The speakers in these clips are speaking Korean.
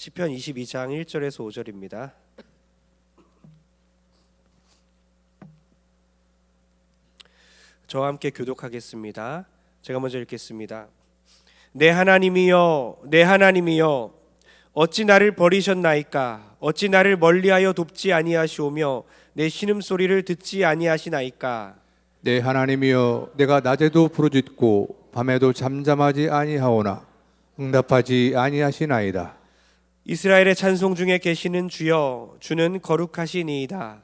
시편 22장 1절에서 5절입니다. 저와 함께 교독하겠습니다. 제가 먼저 읽겠습니다. 내 하나님이여, 내 하나님이여, 어찌 나를 버리셨나이까? 어찌 나를 멀리하여 돕지 아니하시오며 내 신음소리를 듣지 아니하시나이까? 내 하나님이여, 내가 낮에도 부르짖고 밤에도 잠잠하지 아니하오나 응답하지 아니하시나이다. 이스라엘의 찬송 중에 계시는 주여, 주는 거룩하시니이다.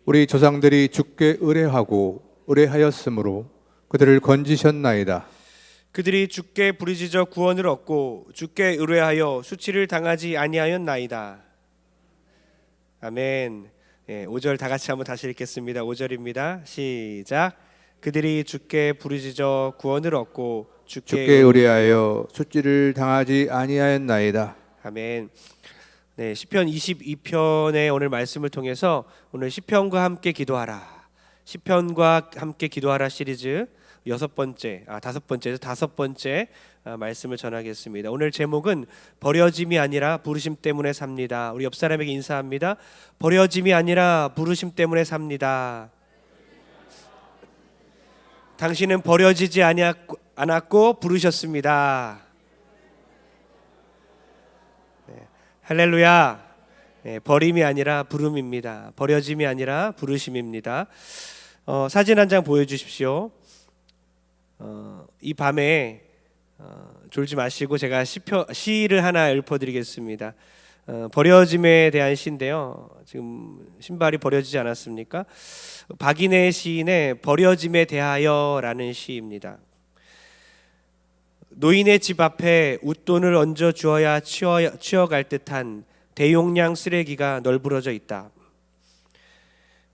우리 조상들이 주께 의뢰하고 의뢰하였으므로 그들을 건지셨나이다. 그들이 주께 부르짖어 구원을 얻고 주께 의뢰하여 수치를 당하지 아니하였나이다. 아멘. 5절 다 같이 한번 다시 읽겠습니다. 5절입니다. 시작. 그들이 주께 부르짖어 구원을 얻고 주께 의뢰하여 수치를 당하지 아니하였나이다. 아멘. 네, 시편 22편의 오늘 말씀을 통해서 오늘 시편과 함께 기도하라, 시편과 함께 기도하라 시리즈 다섯 번째 말씀을 전하겠습니다. 오늘 제목은 버려짐이 아니라 부르심 때문에 삽니다. 우리 옆 사람에게 인사합니다. 버려짐이 아니라 부르심 때문에 삽니다. 당신은 버려지지 않았고 부르셨습니다. 할렐루야. 버림이 아니라 부름입니다. 버려짐이 아니라 부르심입니다. 사진 한 장 보여주십시오. 이 밤에 졸지 마시고 제가 시를 하나 읊어드리겠습니다. 버려짐에 대한 시인데요. 지금 신발이 버려지지 않았습니까? 박인혜 시인의 버려짐에 대하여라는 시입니다. 노인의 집 앞에 웃돈을 얹어 주어야 치워갈 듯한 대용량 쓰레기가 널브러져 있다.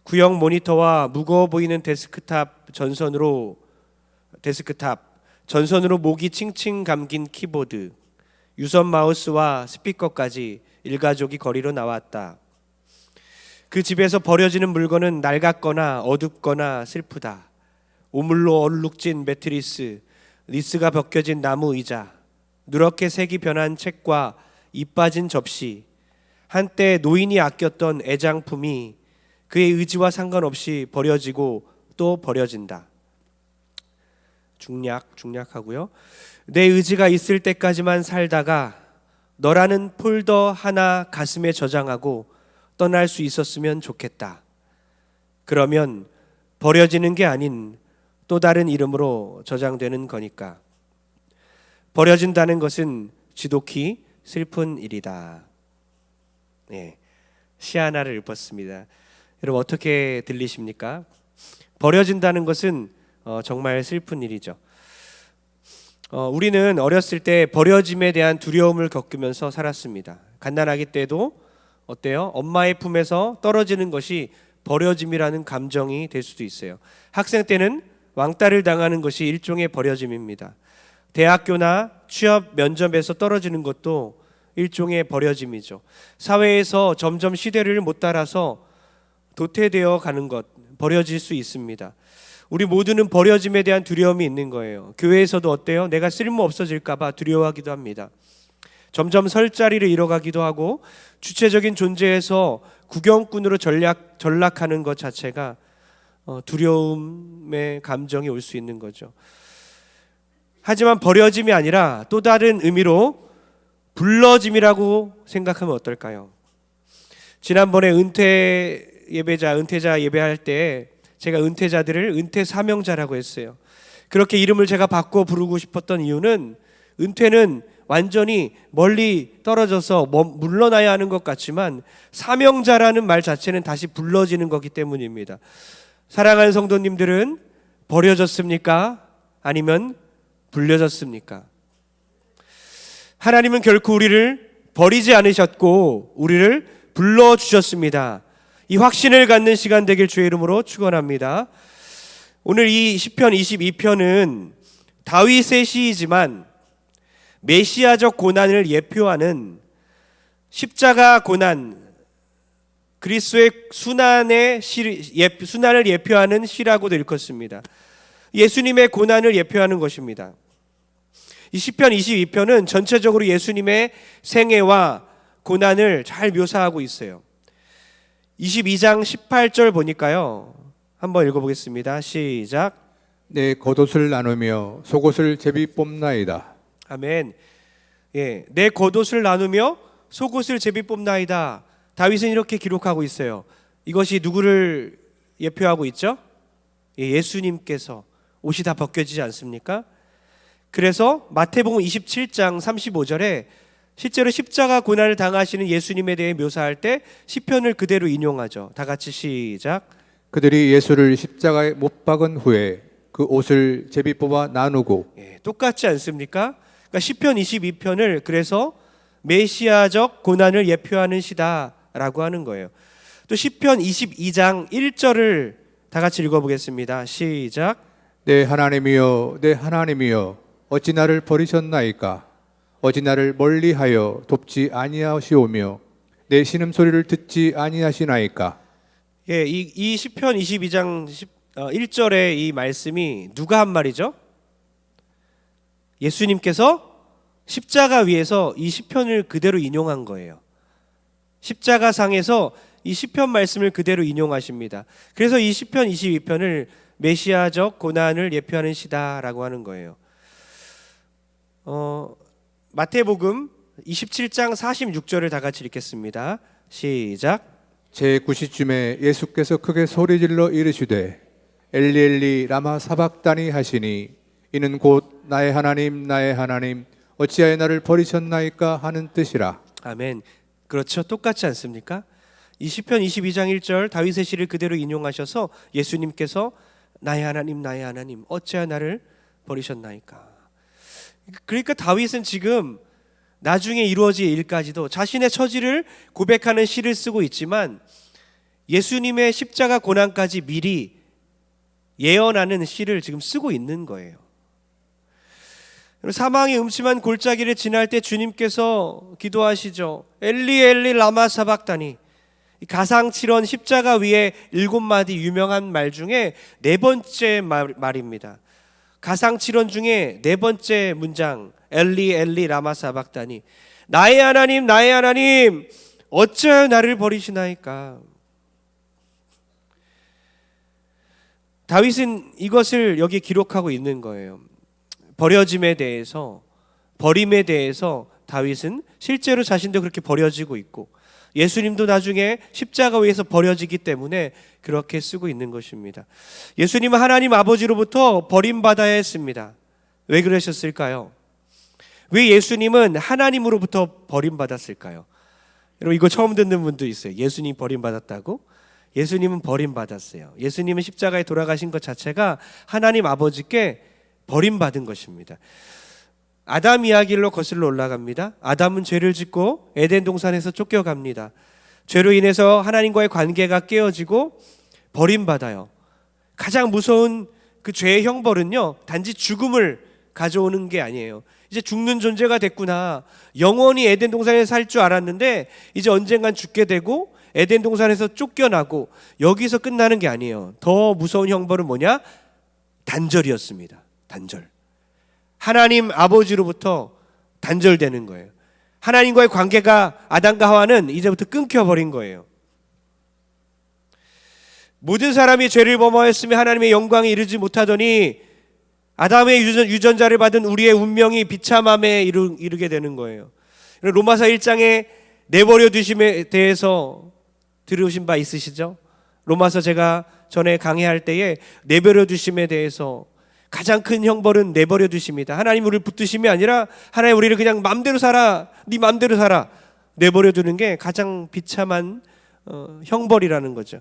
구형 모니터와 무거워 보이는 데스크탑 전선으로 목이 칭칭 감긴 키보드, 유선 마우스와 스피커까지 일가족이 거리로 나왔다. 그 집에서 버려지는 물건은 낡았거나 어둡거나 슬프다. 오물로 얼룩진 매트리스, 니스가 벗겨진 나무 의자, 누렇게 색이 변한 책과 이 빠진 접시, 한때 노인이 아꼈던 애장품이 그의 의지와 상관없이 버려지고 또 버려진다. 중략하고요. 내 의지가 있을 때까지만 살다가 너라는 폴더 하나 가슴에 저장하고 떠날 수 있었으면 좋겠다. 그러면 버려지는 게 아닌 또 다른 이름으로 저장되는 거니까. 버려진다는 것은 지독히 슬픈 일이다. 시 하나를 읊었습니다. 여러분 어떻게 들리십니까? 버려진다는 것은 정말 슬픈 일이죠. 우리는 어렸을 때 버려짐에 대한 두려움을 겪으면서 살았습니다. 갓난아기 때도 어때요? 엄마의 품에서 떨어지는 것이 버려짐이라는 감정이 될 수도 있어요. 학생 때는 왕따를 당하는 것이 일종의 버려짐입니다. 대학교나 취업 면접에서 떨어지는 것도 일종의 버려짐이죠. 사회에서 점점 시대를 못 따라서 도태되어 가는 것, 버려질 수 있습니다. 우리 모두는 버려짐에 대한 두려움이 있는 거예요. 교회에서도 어때요? 내가 쓸모 없어질까 봐 두려워하기도 합니다. 점점 설 자리를 잃어가기도 하고 주체적인 존재에서 구경꾼으로 전락하는 것 자체가 두려움의 감정이 올 수 있는 거죠. 하지만 버려짐이 아니라 또 다른 의미로 불러짐이라고 생각하면 어떨까요? 지난번에 은퇴자 예배할 때 제가 은퇴자들을 은퇴 사명자라고 했어요. 그렇게 이름을 제가 바꿔 부르고 싶었던 이유는 은퇴는 완전히 멀리 떨어져서 물러나야 하는 것 같지만 사명자라는 말 자체는 다시 불러지는 거기 때문입니다. 사랑하는 성도님들은 버려졌습니까? 아니면 불려졌습니까? 하나님은 결코 우리를 버리지 않으셨고 우리를 불러주셨습니다. 이 확신을 갖는 시간 되길 주의 이름으로 축원합니다. 오늘 이 시편 22편은 다윗의 시이지만 메시아적 고난을 예표하는 십자가 고난, 그리스도의 순환을 예표하는 시라고도 읽었습니다. 예수님의 고난을 예표하는 것입니다. 이 시편 22편은 전체적으로 예수님의 생애와 고난을 잘 묘사하고 있어요. 22장 18절 보니까요. 한번 읽어보겠습니다. 시작. 내 겉옷을 나누며 속옷을 제비 뽑나이다. 아멘. 예, 내 겉옷을 나누며 속옷을 제비 뽑나이다. 다윗은 이렇게 기록하고 있어요. 이것이 누구를 예표하고 있죠? 예, 예수님께서 옷이 다 벗겨지지 않습니까? 그래서 마태복음 27장 35절에 실제로 십자가 고난을 당하시는 예수님에 대해 묘사할 때 시편을 그대로 인용하죠. 다 같이 시작. 그들이 예수를 십자가에 못 박은 후에 그 옷을 제비 뽑아 나누고. 예, 똑같지 않습니까? 그러니까 시편 22편을 그래서 메시아적 고난을 예표하는 시다라고 하는 거예요. 또 시편 22장 1절을 다 같이 읽어보겠습니다. 시작. 내 하나님이여 내 하나님이여 어찌 나를 버리셨나이까. 어찌 나를 멀리하여 돕지 아니하시오며 내 신음소리를 듣지 아니하시나이까. 예, 이 시편 22장 1절의 이 말씀이 누가 한 말이죠? 예수님께서 십자가 위에서 이 시편을 그대로 인용한 거예요. 십자가상에서 이 시편 말씀을 그대로 인용하십니다. 그래서 이 시편 22편을 메시아적 고난을 예표하는 시다라고 하는 거예요. 마태복음 27장 46절을 다 같이 읽겠습니다. 시작. 제9시쯤에 예수께서 크게 소리질러 이르시되 엘리 엘리 라마 사박다니 하시니 이는 곧 나의 하나님 나의 하나님 어찌하여 나를 버리셨나이까 하는 뜻이라. 아멘. 그렇죠. 똑같지 않습니까? 이 시편 22장 1절 다윗의 시를 그대로 인용하셔서 예수님께서 나의 하나님 어찌하여 나를 버리셨나이까. 그러니까 다윗은 지금 나중에 이루어질 일까지도 자신의 처지를 고백하는 시를 쓰고 있지만 예수님의 십자가 고난까지 미리 예언하는 시를 지금 쓰고 있는 거예요. 사망의 음침한 골짜기를 지날 때 주님께서 기도하시죠. 엘리 엘리 라마 사박다니. 가상칠언 십자가 위에 7마디 유명한 말 중에 네 번째 말입니다. 가상칠언 중에 네 번째 문장 엘리 엘리 라마 사박다니. 나의 하나님 어찌하여 나를 버리시나이까. 다윗은 이것을 여기 기록하고 있는 거예요. 버려짐에 대해서, 버림에 대해서 다윗은 실제로 자신도 그렇게 버려지고 있고 예수님도 나중에 십자가 위에서 버려지기 때문에 그렇게 쓰고 있는 것입니다. 예수님은 하나님 아버지로부터 버림받아야 했습니다. 왜 그러셨을까요? 왜 예수님은 하나님으로부터 버림받았을까요? 여러분 이거 처음 듣는 분도 있어요. 예수님 버림받았다고? 예수님은 버림받았어요. 예수님은 십자가에 돌아가신 것 자체가 하나님 아버지께 버림받은 것입니다. 아담 이야기로 거슬러 올라갑니다. 아담은 죄를 짓고 에덴 동산에서 쫓겨갑니다. 죄로 인해서 하나님과의 관계가 깨어지고 버림받아요. 가장 무서운 그 죄의 형벌은요, 단지 죽음을 가져오는 게 아니에요. 이제 죽는 존재가 됐구나. 영원히 에덴 동산에 살 줄 알았는데 이제 언젠간 죽게 되고 에덴 동산에서 쫓겨나고 여기서 끝나는 게 아니에요. 더 무서운 형벌은 뭐냐? 단절이었습니다. 단절. 하나님 아버지로부터 단절되는 거예요. 하나님과의 관계가 아담과 하와는 이제부터 끊겨버린 거예요. 모든 사람이 죄를 범하였으며 하나님의 영광에 이르지 못하더니 아담의 유전자를 받은 우리의 운명이 비참함에 이르게 되는 거예요. 로마서 1장에 내버려 두심에 대해서 들으신 바 있으시죠? 로마서 제가 전에 강의할 때에 내버려 두심에 대해서 가장 큰 형벌은 내버려 두십니다. 하나님 우리를 붙드심이 아니라 하나님 우리를 그냥 맘대로 살아, 네 맘대로 살아 내버려 두는 게 가장 비참한 형벌이라는 거죠.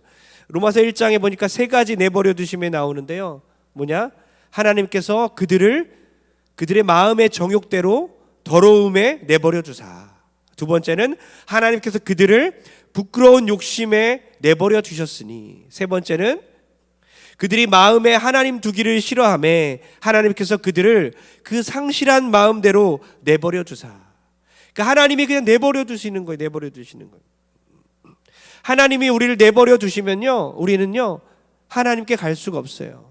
로마서 1장에 보니까 세 가지 내버려 두심에 나오는데요. 뭐냐? 하나님께서 그들의 마음의 정욕대로 더러움에 내버려 두사. 두 번째는 하나님께서 그들을 부끄러운 욕심에 내버려 두셨으니. 세 번째는 그들이 마음에 하나님 두기를 싫어하며 하나님께서 그들을 그 상실한 마음대로 내버려 두사. 그러니까 하나님이 그냥 내버려 두시는 거예요. 내버려 두시는 거예요. 하나님이 우리를 내버려 두시면요, 우리는요 하나님께 갈 수가 없어요.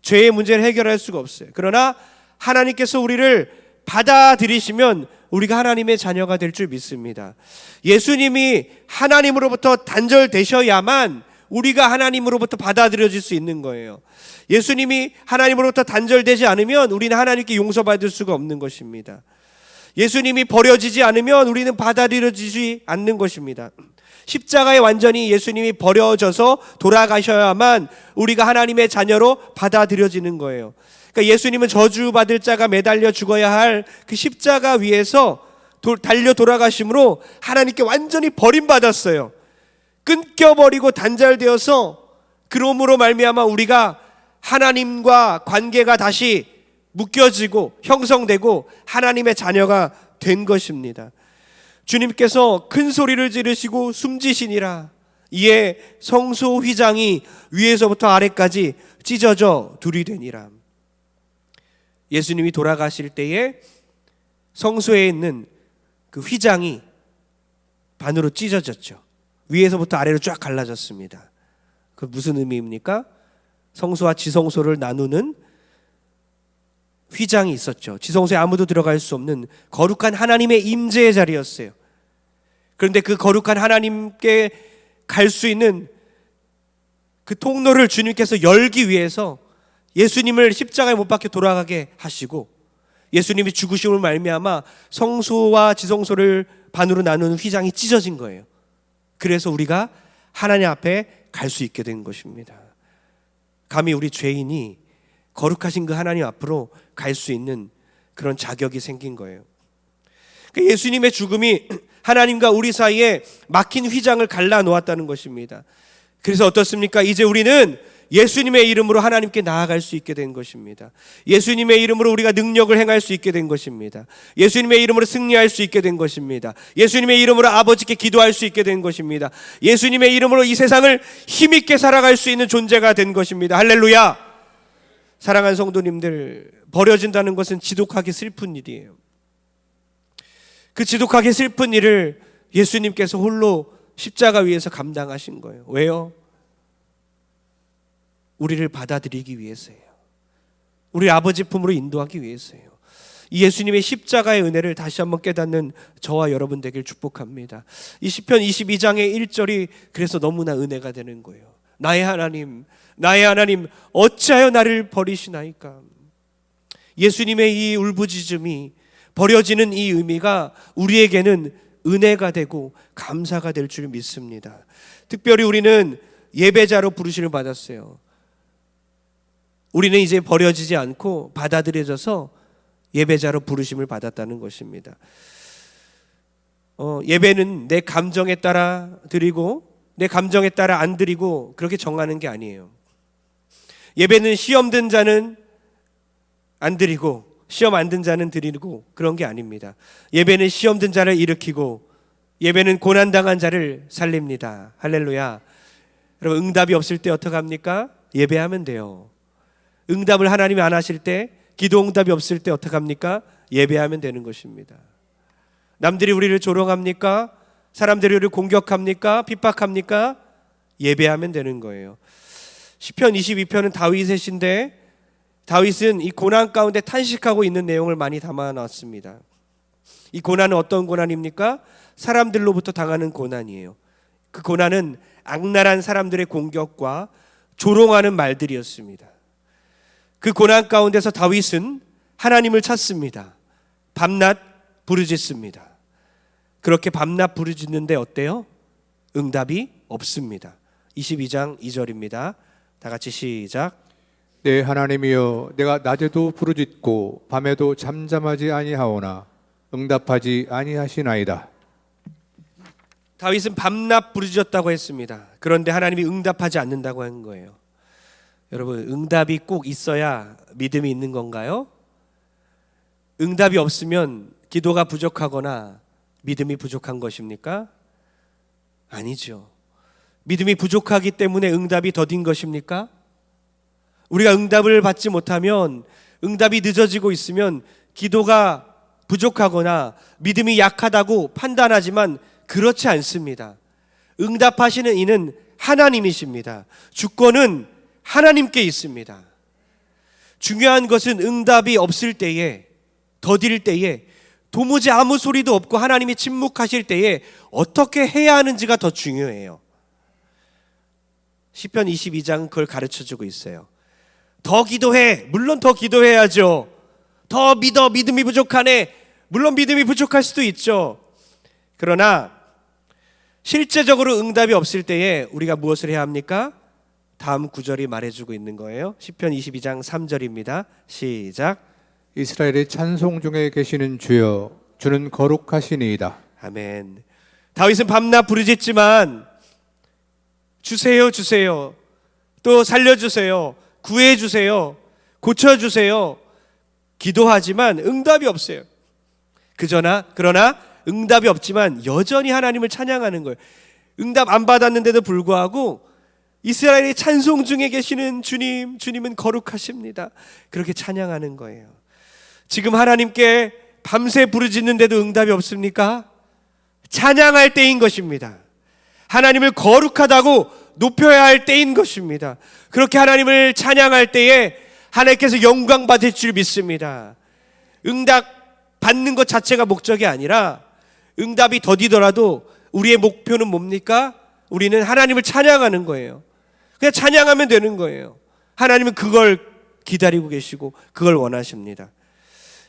죄의 문제를 해결할 수가 없어요. 그러나 하나님께서 우리를 받아들이시면 우리가 하나님의 자녀가 될 줄 믿습니다. 예수님이 하나님으로부터 단절되셔야만 우리가 하나님으로부터 받아들여질 수 있는 거예요. 예수님이 하나님으로부터 단절되지 않으면 우리는 하나님께 용서받을 수가 없는 것입니다. 예수님이 버려지지 않으면 우리는 받아들여지지 않는 것입니다. 십자가에 완전히 예수님이 버려져서 돌아가셔야만 우리가 하나님의 자녀로 받아들여지는 거예요. 그러니까 예수님은 저주받을 자가 매달려 죽어야 할 그 십자가 위에서 달려 돌아가심으로 하나님께 완전히 버림받았어요. 끊겨버리고 단절되어서 그러므로 말미암아 우리가 하나님과 관계가 다시 묶여지고 형성되고 하나님의 자녀가 된 것입니다. 주님께서 큰 소리를 지르시고 숨지시니라. 이에 성소 휘장이 위에서부터 아래까지 찢어져 둘이 되니라. 예수님이 돌아가실 때에 성소에 있는 그 휘장이 반으로 찢어졌죠. 위에서부터 아래로 쫙 갈라졌습니다. 그 무슨 의미입니까? 성소와 지성소를 나누는 휘장이 있었죠. 지성소에 아무도 들어갈 수 없는 거룩한 하나님의 임재의 자리였어요. 그런데 그 거룩한 하나님께 갈 수 있는 그 통로를 주님께서 열기 위해서 예수님을 십자가에 못 박혀 돌아가게 하시고 예수님이 죽으심을 말미암아 성소와 지성소를 반으로 나누는 휘장이 찢어진 거예요. 그래서 우리가 하나님 앞에 갈 수 있게 된 것입니다. 감히 우리 죄인이 거룩하신 그 하나님 앞으로 갈 수 있는 그런 자격이 생긴 거예요. 예수님의 죽음이 하나님과 우리 사이에 막힌 휘장을 갈라 놓았다는 것입니다. 그래서 어떻습니까? 이제 우리는 예수님의 이름으로 하나님께 나아갈 수 있게 된 것입니다. 예수님의 이름으로 우리가 능력을 행할 수 있게 된 것입니다. 예수님의 이름으로 승리할 수 있게 된 것입니다. 예수님의 이름으로 아버지께 기도할 수 있게 된 것입니다. 예수님의 이름으로 이 세상을 힘있게 살아갈 수 있는 존재가 된 것입니다. 할렐루야! 사랑하는 성도님들, 버려진다는 것은 지독하게 슬픈 일이에요. 그 지독하게 슬픈 일을 예수님께서 홀로 십자가 위에서 감당하신 거예요. 왜요? 우리를 받아들이기 위해서예요. 우리 아버지 품으로 인도하기 위해서예요. 이 예수님의 십자가의 은혜를 다시 한번 깨닫는 저와 여러분 되길 축복합니다. 이 시편 22장의 1절이 그래서 너무나 은혜가 되는 거예요. 나의 하나님, 나의 하나님, 어찌하여 나를 버리시나이까. 예수님의 이 울부짖음이, 버려지는 이 의미가 우리에게는 은혜가 되고 감사가 될 줄 믿습니다. 특별히 우리는 예배자로 부르심을 받았어요. 우리는 이제 버려지지 않고 받아들여져서 예배자로 부르심을 받았다는 것입니다. 예배는 내 감정에 따라 드리고 내 감정에 따라 안 드리고 그렇게 정하는 게 아니에요. 예배는 시험 든 자는 안 드리고 시험 안 든 자는 드리고 그런 게 아닙니다. 예배는 시험 든 자를 일으키고 예배는 고난당한 자를 살립니다. 할렐루야. 여러분, 응답이 없을 때 어떡합니까? 예배하면 돼요. 응답을 하나님이 안 하실 때, 기도 응답이 없을 때 어떡합니까? 예배하면 되는 것입니다. 남들이 우리를 조롱합니까? 사람들이 우리를 공격합니까? 핍박합니까? 예배하면 되는 거예요. 시편 22편은 다윗의 시인데 다윗은 이 고난 가운데 탄식하고 있는 내용을 많이 담아놨습니다. 이 고난은 어떤 고난입니까? 사람들로부터 당하는 고난이에요. 그 고난은 악랄한 사람들의 공격과 조롱하는 말들이었습니다. 그 고난 가운데서 다윗은 하나님을 찾습니다. 밤낮 부르짖습니다. 그렇게 밤낮 부르짖는데 어때요? 응답이 없습니다. 22장 2절입니다. 다 같이 시작. 내 하나님이여, 내가 낮에도 부르짖고 밤에도 잠잠하지 아니하오나 응답하지 아니하시나이다. 다윗은 밤낮 부르짖었다고 했습니다. 그런데 하나님이 응답하지 않는다고 한 거예요. 여러분, 응답이 꼭 있어야 믿음이 있는 건가요? 응답이 없으면 기도가 부족하거나 믿음이 부족한 것입니까? 아니죠. 믿음이 부족하기 때문에 응답이 더딘 것입니까? 우리가 응답을 받지 못하면, 응답이 늦어지고 있으면 기도가 부족하거나 믿음이 약하다고 판단하지만 그렇지 않습니다. 응답하시는 이는 하나님이십니다. 주권은 하나님께 있습니다. 중요한 것은 응답이 없을 때에, 더딜 때에 도무지 아무 소리도 없고 하나님이 침묵하실 때에 어떻게 해야 하는지가 더 중요해요. 시편 22장 그걸 가르쳐주고 있어요. 더 기도해. 물론 더 기도해야죠. 더 믿어. 믿음이 부족하네. 물론 믿음이 부족할 수도 있죠. 그러나 실제적으로 응답이 없을 때에 우리가 무엇을 해야 합니까? 다음 구절이 말해주고 있는 거예요. 시편 22장 3절입니다. 시작. 이스라엘의 찬송 중에 계시는 주여, 주는 거룩하시니이다. 아멘. 다윗은 밤낮 부르짖지만 주세요, 주세요. 또 살려주세요. 구해주세요. 고쳐주세요. 기도하지만 응답이 없어요. 그러나 응답이 없지만 여전히 하나님을 찬양하는 거예요. 응답 안 받았는데도 불구하고 이스라엘의 찬송 중에 계시는 주님, 주님은 거룩하십니다. 그렇게 찬양하는 거예요. 지금 하나님께 밤새 부르짖는데도 응답이 없습니까? 찬양할 때인 것입니다. 하나님을 거룩하다고 높여야 할 때인 것입니다. 그렇게 하나님을 찬양할 때에 하나님께서 영광 받을 줄 믿습니다. 응답 받는 것 자체가 목적이 아니라 응답이 더디더라도 우리의 목표는 뭡니까? 우리는 하나님을 찬양하는 거예요. 그냥 찬양하면 되는 거예요. 하나님은 그걸 기다리고 계시고 그걸 원하십니다.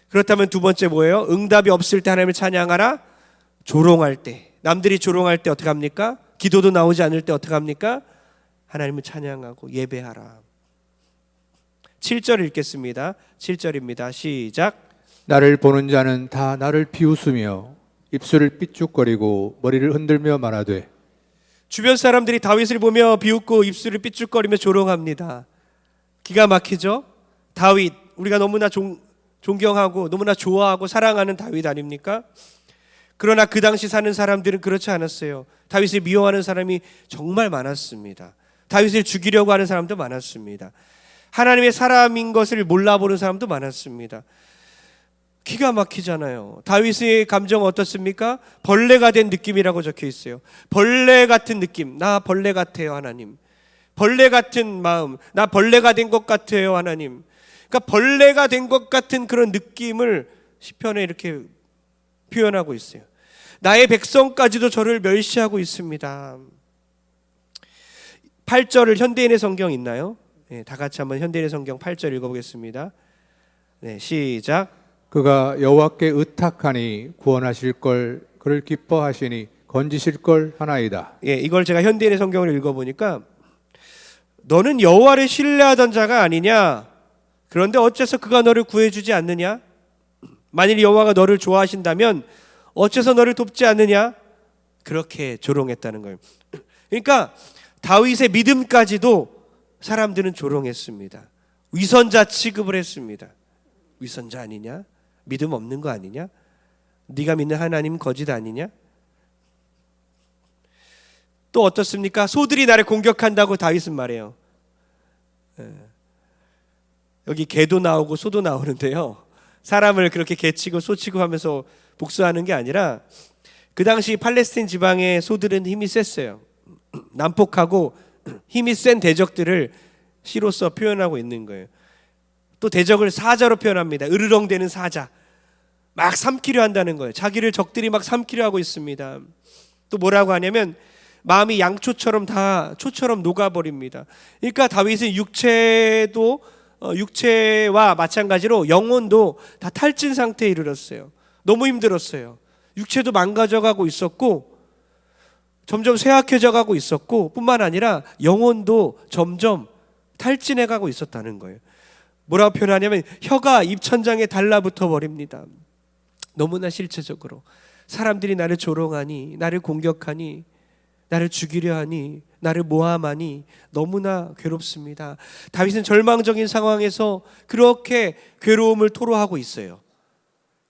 그렇다면 두 번째 뭐예요? 응답이 없을 때 하나님을 찬양하라. 조롱할 때, 남들이 조롱할 때 어떻게 합니까? 기도도 나오지 않을 때 어떻게 합니까? 하나님을 찬양하고 예배하라. 7절 읽겠습니다. 7절입니다. 시작. 나를 보는 자는 다 나를 비웃으며 입술을 삐죽거리고 머리를 흔들며 말하되. 주변 사람들이 다윗을 보며 비웃고 입술을 삐죽거리며 조롱합니다. 기가 막히죠? 다윗, 우리가 너무나 존경하고 너무나 좋아하고 사랑하는 다윗 아닙니까? 그러나 그 당시 사는 사람들은 그렇지 않았어요. 다윗을 미워하는 사람이 정말 많았습니다. 다윗을 죽이려고 하는 사람도 많았습니다. 하나님의 사람인 것을 몰라보는 사람도 많았습니다. 기가 막히잖아요. 다윗의 감정은 어떻습니까? 벌레가 된 느낌이라고 적혀 있어요. 벌레 같은 느낌. 나 벌레 같아요, 하나님. 벌레 같은 마음. 나 벌레가 된 것 같아요, 하나님. 그러니까 벌레가 된 것 같은 그런 느낌을 시편에 이렇게 표현하고 있어요. 나의 백성까지도 저를 멸시하고 있습니다. 8절을 현대인의 성경 있나요? 네, 다 같이 한번 현대인의 성경 8절 읽어보겠습니다. 네, 시작. 그가 여호와께 의탁하니 구원하실 걸, 그를 기뻐하시니 건지실 걸 하나이다. 예, 이걸 제가 현대인의 성경을 읽어보니까 너는 여호와를 신뢰하던 자가 아니냐? 그런데 어째서 그가 너를 구해주지 않느냐? 만일 여호와가 너를 좋아하신다면 어째서 너를 돕지 않느냐? 그렇게 조롱했다는 거예요. 그러니까 다윗의 믿음까지도 사람들은 조롱했습니다. 위선자 취급을 했습니다. 위선자 아니냐? 믿음 없는 거 아니냐? 네가 믿는 하나님 거짓 아니냐? 또 어떻습니까? 소들이 나를 공격한다고 다윗은 말해요. 여기 개도 나오고 소도 나오는데요. 사람을 그렇게 개치고 소치고 하면서 복수하는 게 아니라 그 당시 팔레스틴 지방의 소들은 힘이 셌어요. 난폭하고 힘이 센 대적들을 시로서 표현하고 있는 거예요. 또 대적을 사자로 표현합니다. 으르렁대는 사자. 막 삼키려 한다는 거예요. 자기를 적들이 막 삼키려 하고 있습니다. 또 뭐라고 하냐면 마음이 양초처럼 다 초처럼 녹아버립니다. 그러니까 다윗은 육체와 마찬가지로 영혼도 다 탈진 상태에 이르렀어요. 너무 힘들었어요. 육체도 망가져가고 있었고 점점 쇠약해져가고 있었고 뿐만 아니라 영혼도 점점 탈진해가고 있었다는 거예요. 뭐라고 표현하냐면 혀가 입천장에 달라붙어 버립니다. 너무나 실체적으로 사람들이 나를 조롱하니, 나를 공격하니, 나를 죽이려 하니, 나를 모함하니 너무나 괴롭습니다. 다윗은 절망적인 상황에서 그렇게 괴로움을 토로하고 있어요.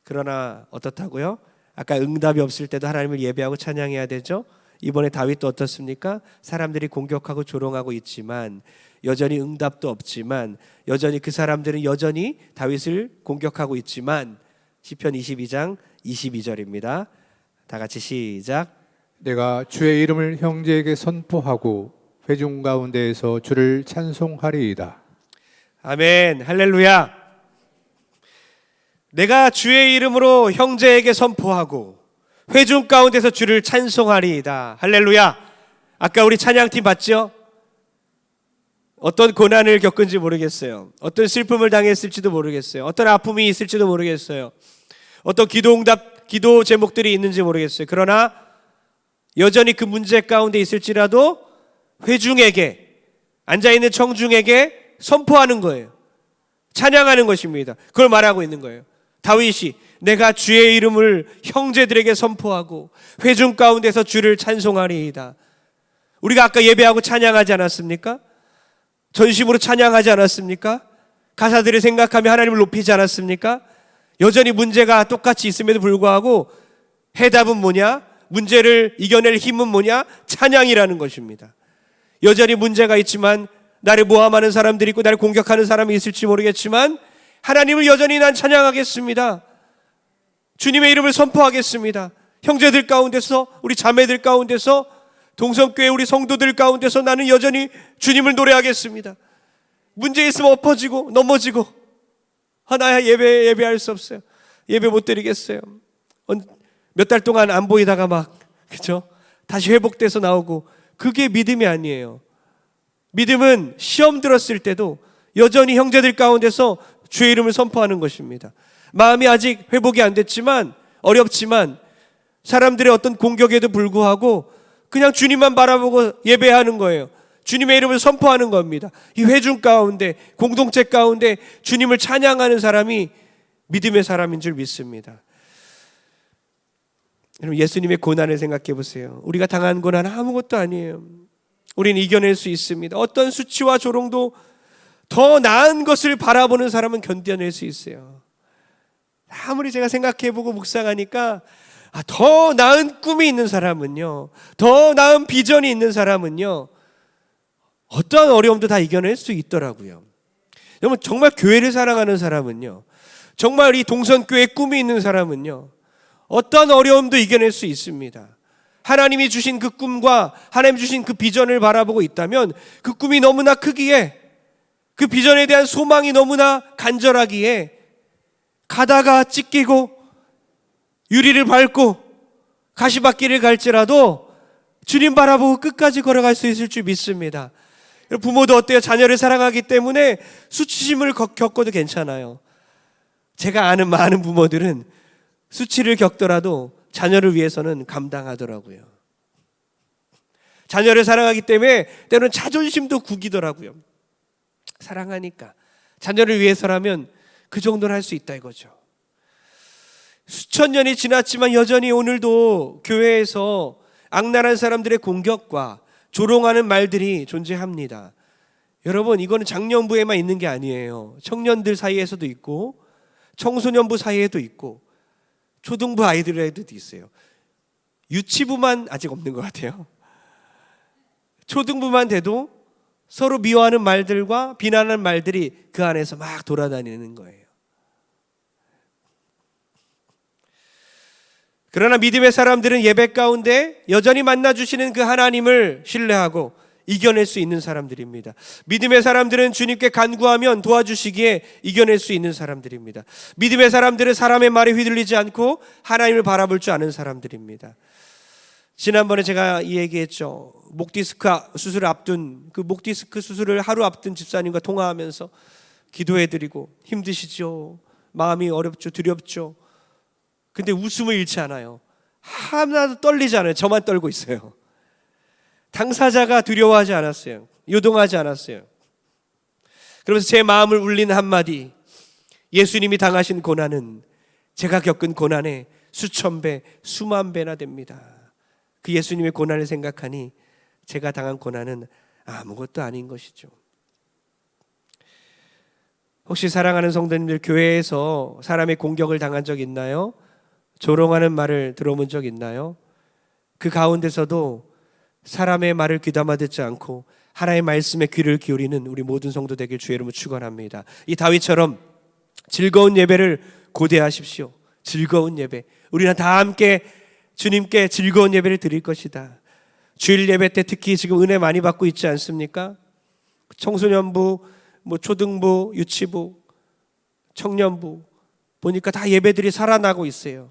그러나 어떻다고요? 아까 응답이 없을 때도 하나님을 예배하고 찬양해야 되죠. 이번에 다윗도 어떻습니까? 사람들이 공격하고 조롱하고 있지만 여전히 응답도 없지만 여전히 그 사람들은 여전히 다윗을 공격하고 있지만 시편 22장 22절입니다. 다 같이 시작. 내가 주의 이름을 형제에게 선포하고 회중 가운데에서 주를 찬송하리이다. 아멘. 할렐루야. 내가 주의 이름으로 형제에게 선포하고 회중 가운데서 주를 찬송하리이다. 할렐루야. 아까 우리 찬양팀 봤죠? 어떤 고난을 겪은지 모르겠어요. 어떤 슬픔을 당했을지도 모르겠어요. 어떤 아픔이 있을지도 모르겠어요. 어떤 기도 제목들이 있는지 모르겠어요. 그러나 여전히 그 문제 가운데 있을지라도 회중에게, 앉아있는 청중에게 선포하는 거예요. 찬양하는 것입니다. 그걸 말하고 있는 거예요. 다윗이 내가 주의 이름을 형제들에게 선포하고 회중 가운데서 주를 찬송하리이다. 우리가 아까 예배하고 찬양하지 않았습니까? 전심으로 찬양하지 않았습니까? 가사들을 생각하며 하나님을 높이지 않았습니까? 여전히 문제가 똑같이 있음에도 불구하고 해답은 뭐냐? 문제를 이겨낼 힘은 뭐냐? 찬양이라는 것입니다. 여전히 문제가 있지만 나를 모함하는 사람들이 있고 나를 공격하는 사람이 있을지 모르겠지만 하나님을 여전히 난 찬양하겠습니다. 주님의 이름을 선포하겠습니다. 형제들 가운데서, 우리 자매들 가운데서, 동성교회 우리 성도들 가운데서 나는 여전히 주님을 노래하겠습니다. 문제 있으면 엎어지고 넘어지고 나야 예배할 수 없어요. 예배 못 드리겠어요. 몇 달 동안 안 보이다가 막 그렇죠? 다시 회복돼서 나오고, 그게 믿음이 아니에요. 믿음은 시험 들었을 때도 여전히 형제들 가운데서 주의 이름을 선포하는 것입니다. 마음이 아직 회복이 안 됐지만, 어렵지만, 사람들의 어떤 공격에도 불구하고 그냥 주님만 바라보고 예배하는 거예요. 주님의 이름을 선포하는 겁니다. 이 회중 가운데, 공동체 가운데 주님을 찬양하는 사람이 믿음의 사람인 줄 믿습니다. 여러분, 예수님의 고난을 생각해 보세요. 우리가 당한 고난은 아무것도 아니에요. 우리는 이겨낼 수 있습니다. 어떤 수치와 조롱도 더 나은 것을 바라보는 사람은 견뎌낼 수 있어요. 아무리 제가 생각해보고 묵상하니까 더 나은 꿈이 있는 사람은요, 더 나은 비전이 있는 사람은요, 어떠한 어려움도 다 이겨낼 수 있더라고요. 여러분, 정말 교회를 사랑하는 사람은요, 정말 이 동선교회 꿈이 있는 사람은요, 어떠한 어려움도 이겨낼 수 있습니다. 하나님이 주신 그 꿈과 하나님 주신 그 비전을 바라보고 있다면 그 꿈이 너무나 크기에, 그 비전에 대한 소망이 너무나 간절하기에 가다가 찢기고 유리를 밟고 가시밭길을 갈지라도 주님 바라보고 끝까지 걸어갈 수 있을 줄 믿습니다. 부모도 어때요? 자녀를 사랑하기 때문에 수치심을 겪어도 괜찮아요. 제가 아는 많은 부모들은 수치를 겪더라도 자녀를 위해서는 감당하더라고요. 자녀를 사랑하기 때문에 때로는 자존심도 구기더라고요. 사랑하니까. 자녀를 위해서라면 그 정도는 할 수 있다 이거죠. 수천 년이 지났지만 여전히 오늘도 교회에서 악랄한 사람들의 공격과 조롱하는 말들이 존재합니다. 여러분, 이거는 장년부에만 있는 게 아니에요. 청년들 사이에서도 있고 청소년부 사이에도 있고 초등부 아이들에도 있어요. 유치부만 아직 없는 것 같아요. 초등부만 돼도 서로 미워하는 말들과 비난하는 말들이 그 안에서 막 돌아다니는 거예요. 그러나 믿음의 사람들은 예배 가운데 여전히 만나주시는 그 하나님을 신뢰하고 이겨낼 수 있는 사람들입니다. 믿음의 사람들은 주님께 간구하면 도와주시기에 이겨낼 수 있는 사람들입니다. 믿음의 사람들은 사람의 말에 휘둘리지 않고 하나님을 바라볼 줄 아는 사람들입니다. 지난번에 제가 이 얘기했죠. 목디스크 수술을 앞둔, 그 목디스크 수술을 하루 앞둔 집사님과 통화하면서 기도해드리고, 힘드시죠? 마음이 어렵죠? 두렵죠? 근데 웃음을 잃지 않아요. 하나도 떨리지 않아요. 저만 떨고 있어요. 당사자가 두려워하지 않았어요. 요동하지 않았어요. 그러면서 제 마음을 울리는 한마디, 예수님이 당하신 고난은 제가 겪은 고난의 수천 배, 수만 배나 됩니다. 그 예수님의 고난을 생각하니 제가 당한 고난은 아무것도 아닌 것이죠. 혹시 사랑하는 성도님들, 교회에서 사람의 공격을 당한 적 있나요? 조롱하는 말을 들어본 적 있나요? 그 가운데서도 사람의 말을 귀담아 듣지 않고 하나님의 말씀에 귀를 기울이는 우리 모든 성도 되길 주의 이름으로 축원합니다. 이 다윗처럼 즐거운 예배를 고대하십시오. 즐거운 예배. 우리는 다 함께 주님께 즐거운 예배를 드릴 것이다. 주일 예배 때 특히 지금 은혜 많이 받고 있지 않습니까? 청소년부, 초등부, 유치부, 청년부, 보니까 다 예배들이 살아나고 있어요.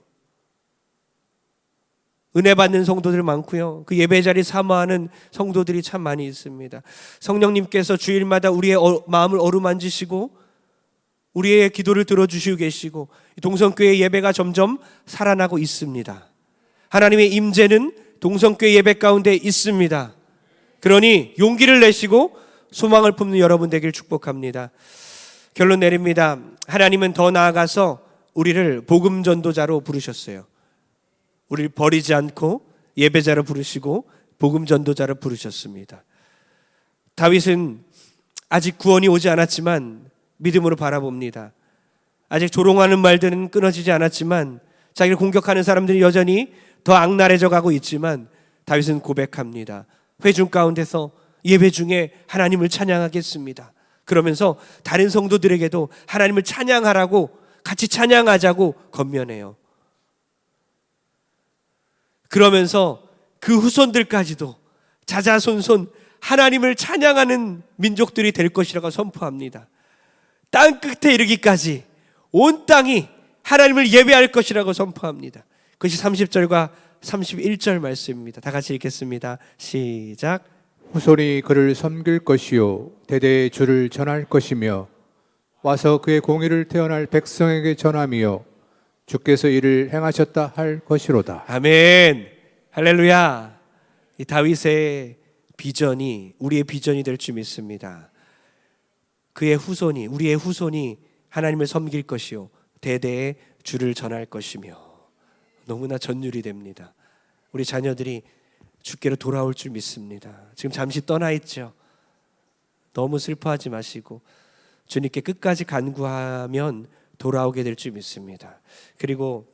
은혜 받는 성도들 많고요. 그 예배 자리 사모하는 성도들이 참 많이 있습니다. 성령님께서 주일마다 우리의 마음을 어루만지시고 우리의 기도를 들어주시고 계시고 동성교회 예배가 점점 살아나고 있습니다. 하나님의 임재는 동성교회 예배 가운데 있습니다. 그러니 용기를 내시고 소망을 품는 여러분 되길 축복합니다. 결론 내립니다. 하나님은 더 나아가서 우리를 복음 전도자로 부르셨어요. 우리를 버리지 않고 예배자로 부르시고 복음 전도자로 부르셨습니다. 다윗은 아직 구원이 오지 않았지만 믿음으로 바라봅니다. 아직 조롱하는 말들은 끊어지지 않았지만 자기를 공격하는 사람들이 여전히 더 악랄해져 가고 있지만 다윗은 고백합니다. 회중 가운데서 예배 중에 하나님을 찬양하겠습니다. 그러면서 다른 성도들에게도 하나님을 찬양하라고 같이 찬양하자고 권면해요. 그러면서 그 후손들까지도 자자손손 하나님을 찬양하는 민족들이 될 것이라고 선포합니다. 땅 끝에 이르기까지 온 땅이 하나님을 예배할 것이라고 선포합니다. 그것이 30절과 31절 말씀입니다. 다 같이 읽겠습니다. 시작. 후손이 그를 섬길 것이요 대대의 주를 전할 것이며 와서 그의 공의를 태어날 백성에게 전함이요 주께서 이를 행하셨다 할 것이로다. 아멘. 할렐루야. 이 다윗의 비전이 우리의 비전이 될 줄 믿습니다. 그의 후손이, 우리의 후손이 하나님을 섬길 것이요 대대의 주를 전할 것이며, 너무나 전율이 됩니다. 우리 자녀들이 주께로 돌아올 줄 믿습니다. 지금 잠시 떠나 있죠. 너무 슬퍼하지 마시고 주님께 끝까지 간구하면 돌아오게 될 줄 믿습니다. 그리고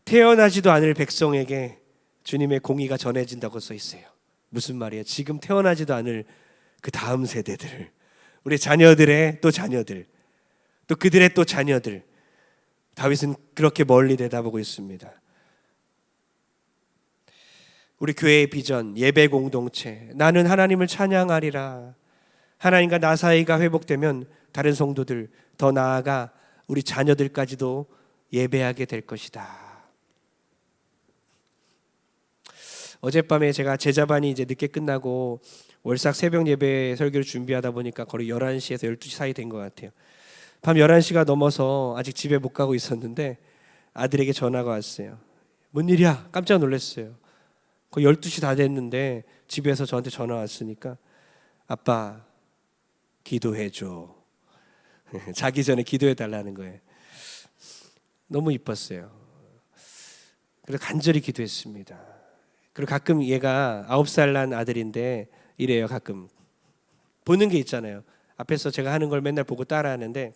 태어나지도 않을 백성에게 주님의 공의가 전해진다고 써 있어요. 무슨 말이에요? 지금 태어나지도 않을 그 다음 세대들, 우리 자녀들의 또 자녀들, 또 그들의 또 자녀들, 다윗은 그렇게 멀리 내다보고 있습니다. 우리 교회의 비전, 예배 공동체, 나는 하나님을 찬양하리라. 하나님과 나 사이가 회복되면 다른 성도들, 더 나아가 우리 자녀들까지도 예배하게 될 것이다. 어젯밤에 제가 제자반이 이제 늦게 끝나고 월삭 새벽 예배 설교를 준비하다 보니까 거의 11시에서 12시 사이 된 것 같아요. 밤 11시가 넘어서 아직 집에 못 가고 있었는데 아들에게 전화가 왔어요. 뭔 일이야? 깜짝 놀랐어요. 거의 12시 다 됐는데 집에서 저한테 전화 왔으니까 아빠 기도해줘. 자기 전에 기도해달라는 거예요. 너무 이뻤어요. 그래서 간절히 기도했습니다. 그리고 가끔 얘가 9살 난 아들인데 이래요. 가끔 보는 게 있잖아요. 앞에서 제가 하는 걸 맨날 보고 따라하는데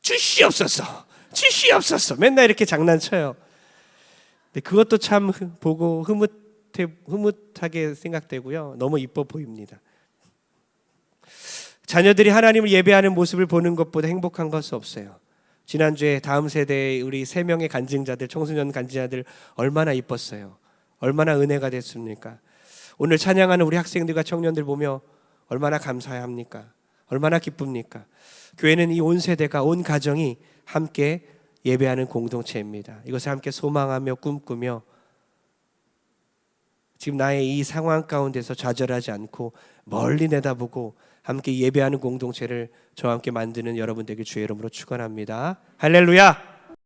주시옵소서 주시옵소서 맨날 이렇게 장난쳐요. 근데 그것도 참 보고 흐뭇하게 생각되고요. 너무 이뻐 보입니다. 자녀들이 하나님을 예배하는 모습을 보는 것보다 행복한 것은 없어요. 지난주에 다음 세대의 우리 3명의 간증자들, 청소년 간증자들 얼마나 이뻤어요. 얼마나 은혜가 됐습니까? 오늘 찬양하는 우리 학생들과 청년들 보며 얼마나 감사해야 합니까? 얼마나 기쁩니까? 교회는 이 온 세대가, 온 가정이 함께 예배하는 공동체입니다. 이것을 함께 소망하며 꿈꾸며 지금 나의 이 상황 가운데서 좌절하지 않고 멀리 내다보고 함께 예배하는 공동체를 저와 함께 만드는 여러분 되길 주의 이름으로 축원합니다. 할렐루야.